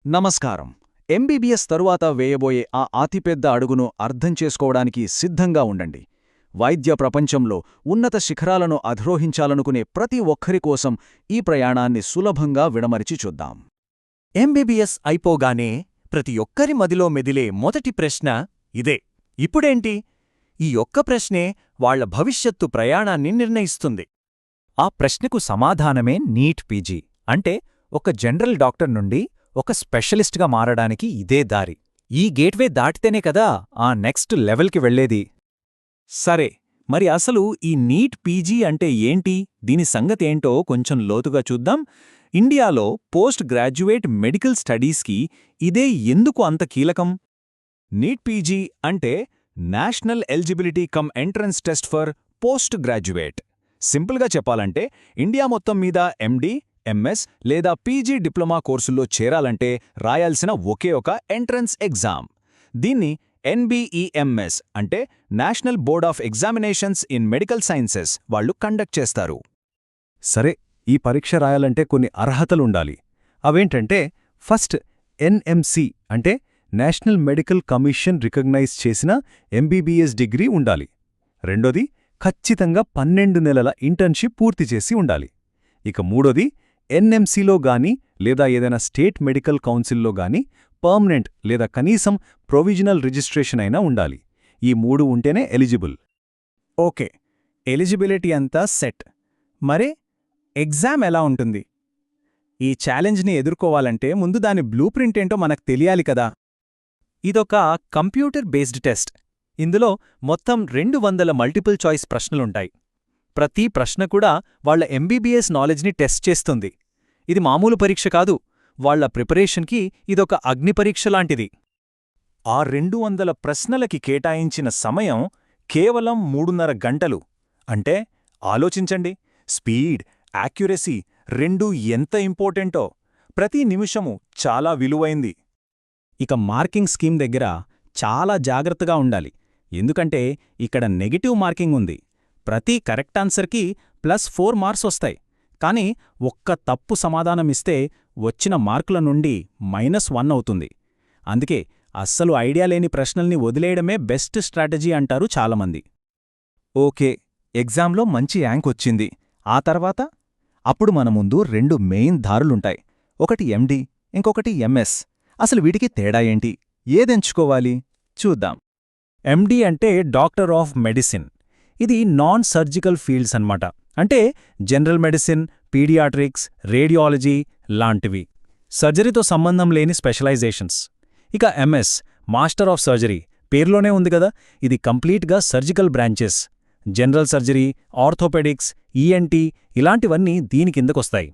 నమస్కారం. ఎంబీబీఎస్ తరువాత వేయబోయే ఆ అతిపెద్ద అడుగును అర్థం చేసుకోవడానికి సిద్ధంగా ఉండండి. వైద్య ప్రపంచంలో ఉన్నత శిఖరాలను అధిరోహించాలనుకునే ప్రతి ఒక్కరి కోసం ఈ ప్రయాణాన్ని సులభంగా విడమరిచి చూద్దాం. ఎంబీబీఎస్ అయిపోగానే ప్రతి ఒక్కరి మదిలో మెదిలే మొదటి ప్రశ్న ఇదే. ఇప్పుడేంటి? ఈ ఒక్క ప్రశ్నే వాళ్ల భవిష్యత్తు ప్రయాణాన్ని నిర్ణయిస్తుంది. ఆ ప్రశ్నకు సమాధానమే నీట్ పీజీ. అంటే ఒక జనరల్ డాక్టర్ నుండి ఒక స్పెషలిస్ట్గా మారడానికి ఇదే దారి. ఈ గేట్వే దాటితేనే కదా ఆ నెక్స్ట్ లెవెల్కి వెళ్లేది. సరే, మరి అసలు ఈ నీట్ పీజీ అంటే ఏంటి? దీని సంగతేంటో కొంచెం లోతుగా చూద్దాం. ఇండియాలో పోస్ట్ గ్రాడ్యుయేట్ మెడికల్ స్టడీస్కి ఇదే ఎందుకు అంత కీలకం? నీట్ పీజీ అంటే national eligibility cum entrance test for post graduate. సింపుల్గా చెప్పాలంటే ఇండియా మొత్తం మీద ఎండీ, ఎంఎస్ లేదా పీజీ డిప్లొమా కోర్సుల్లో చేరాలంటే రాయాల్సిన ఒకే ఒక ఎంట్రన్స్ ఎగ్జామ్. దీన్ని ఎన్బీఈఎంఎస్ అంటే national board of examinations in medical sciences వాళ్ళు కండక్ట్ చేస్తారు. సరే, ఈ పరీక్ష రాయాలంటే కొన్ని అర్హతలుండాలి. అవేంటంటే ఫస్ట్ ఎన్ఎంసి అంటే నేషనల్ మెడికల్ కమిషన్ రికగ్నైజ్ చేసిన ఎంబీబీఎస్ డిగ్రీ ఉండాలి. రెండోది ఖచ్చితంగా 12 నెలల ఇంటర్న్షిప్ పూర్తి చేసి ఉండాలి. ఇక మూడోది ఎన్ఎంసీలో గాని లేదా ఏదైనా స్టేట్ మెడికల్ కౌన్సిల్లో గాని పర్మనెంట్ లేదా కనీసం ప్రొవిజనల్ రిజిస్ట్రేషన్ అయినా ఉండాలి. ఈ 3 ఉంటేనే ఎలిజిబుల్. ఓకే, ఎలిజిబిలిటీ అంతా సెట్. మరే ఎగ్జామ్ ఎలా ఉంటుంది? ఈ ఛాలెంజ్ని ఎదుర్కోవాలంటే ముందు దాని బ్లూ ప్రింట్ ఏంటో మనకు తెలియాలి కదా. ఇదొక కంప్యూటర్ బేస్డ్ టెస్ట్. ఇందులో మొత్తం 200 మల్టిపుల్ చాయిస్ ప్రశ్నలుంటాయి. ప్రతి ప్రశ్న కూడా వాళ్ల ఎంబీబీఎస్ నాలెడ్జ్ని టెస్ట్ చేస్తుంది. ఇది మామూలు పరీక్ష కాదు, వాళ్ల ప్రిపరేషన్కి ఇదొక అగ్నిపరీక్ష లాంటిది. ఆ 200 ప్రశ్నలకి కేటాయించిన సమయం కేవలం 3.5 గంటలు. అంటే ఆలోచించండి, స్పీడ్, యాక్యురసీ రెండూ ఎంత ఇంపార్టెంటో. ప్రతి నిమిషము చాలా విలువైంది. ఇక మార్కింగ్ స్కీమ్ దగ్గర చాలా జాగ్రత్తగా ఉండాలి. ఎందుకంటే ఇక్కడ నెగెటివ్ మార్కింగ్ ఉంది. ప్రతి కరెక్ట్ ఆన్సర్కి +4 మార్క్స్ వస్తాయి. కానీ ఒక్క తప్పు సమాధానమిస్తే వచ్చిన మార్కుల నుండి -1 అవుతుంది. అందుకే అస్సలు ఐడియా లేని ప్రశ్నల్ని వదిలేయడమే బెస్ట్ స్ట్రాటజీ అంటారు చాలామంది. ఓకే, ఎగ్జామ్లో మంచి ర్యాంక్ వచ్చింది. ఆ తర్వాత? అప్పుడు మన ముందు 2 మెయిన్ దారులుంటాయి. ఒకటి ఎండీ, ఇంకొకటి ఎంఎస్. అసలు వీటికి తేడా ఏంటి? ఏదెంచుకోవాలి? చూద్దాం. ఎండీ అంటే డాక్టర్ ఆఫ్ మెడిసిన్. ఇది నాన్ సర్జికల్ ఫీల్డ్స్ అన్నమాట. అంటే జనరల్ మెడిసిన్, పీడియాట్రిక్స్, రేడియాలజీ లాంటివి. సర్జరీతో సంబంధం లేని స్పెషలైజేషన్స్. ఇక ఎంఎస్ మాస్టర్ ఆఫ్ సర్జరీ, పేర్లోనే ఉంది కదా, ఇది కంప్లీట్గా surgical branches. General surgery, orthopaedics, ENT ఇలాంటివన్నీ దీని కిందకొస్తాయి.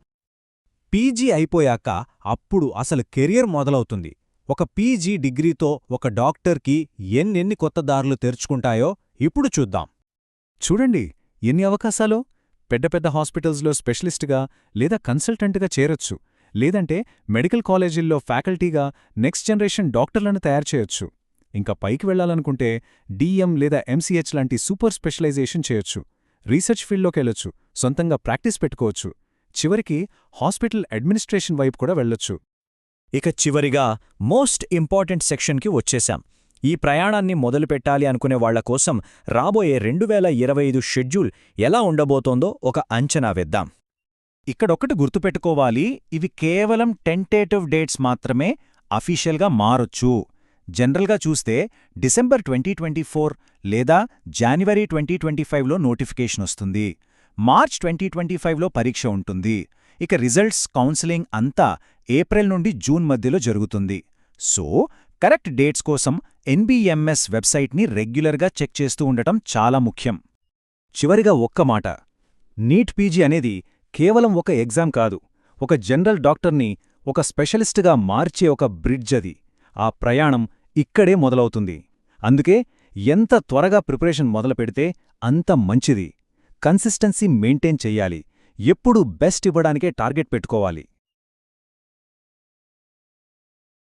పీజీ అయిపోయాక అప్పుడు అసలు కెరియర్ మొదలవుతుంది. ఒక పీజీ డిగ్రీతో ఒక డాక్టర్కి ఎన్నెన్ని కొత్త దారులు తెరుచుకుంటాయో ఇప్పుడు చూద్దాం. చూడండి, ఎన్ని అవకాశాలో! పెద్ద పెద్ద హాస్పిటల్స్లో స్పెషలిస్ట్గా లేదా కన్సల్టెంట్గా చేరొచ్చు. లేదంటే మెడికల్ కాలేజీల్లో ఫ్యాకల్టీగా నెక్స్ట్ జనరేషన్ డాక్టర్లను తయారు చేయొచ్చు. ఇంకా పైకి వెళ్లాలనుకుంటే డిఎం లేదా ఎంసీహెచ్ లాంటి సూపర్ స్పెషలైజేషన్ చేయొచ్చు. రీసెర్చ్ ఫీల్డ్లోకెళ్లొచ్చు, సొంతంగా ప్రాక్టీస్ పెట్టుకోవచ్చు. చివరికి హాస్పిటల్ అడ్మినిస్ట్రేషన్ వైపు కూడా వెళ్లొచ్చు. ఇక చివరిగా మోస్ట్ ఇంపార్టెంట్ సెక్షన్కి వచ్చేశాం. ఈ ప్రయాణాన్ని మొదలుపెట్టాలి అనుకునే వాళ్ల కోసం రాబోయే 2025 షెడ్యూల్ ఎలా ఉండబోతోందో ఒక అంచనా వేద్దాం. ఇక్కడొక్కటి గుర్తుపెట్టుకోవాలి, ఇవి కేవలం టెంటేటివ్ డేట్స్ మాత్రమే. అఫీషియల్గా మారొచ్చు. జనరల్గా చూస్తే డిసెంబర్ 2024 లేదా జాన్వరి 2025లో నోటిఫికేషన్ వస్తుంది. మార్చ్ 2025లో పరీక్ష ఉంటుంది. ఇక రిజల్ట్స్, కౌన్సిలింగ్ అంతా ఏప్రిల్ నుండి జూన్ మధ్యలో జరుగుతుంది. సో కరెక్ట్ డేట్స్ కోసం ఎన్బీఎంఎస్ వెబ్సైట్ని రెగ్యులర్గా చెక్ చేస్తూ ఉండటం చాలా ముఖ్యం. చివరిగా ఒక్క మాట, నీట్ పీజీ అనేది కేవలం ఒక ఎగ్జామ్ కాదు, ఒక జనరల్ డాక్టర్ని ఒక స్పెషలిస్ట్గా మార్చే ఒక బ్రిడ్జ్ అది. ఆ ప్రయాణం ఇక్కడే మొదలవుతుంది. అందుకే ఎంత త్వరగా ప్రిపరేషన్ మొదలుపెడితే అంత మంచిది. కన్సిస్టెన్సీ మెయింటైన్ చెయ్యాలి. ఎప్పుడూ బెస్ట్ ఇవ్వడానికే టార్గెట్ పెట్టుకోవాలి.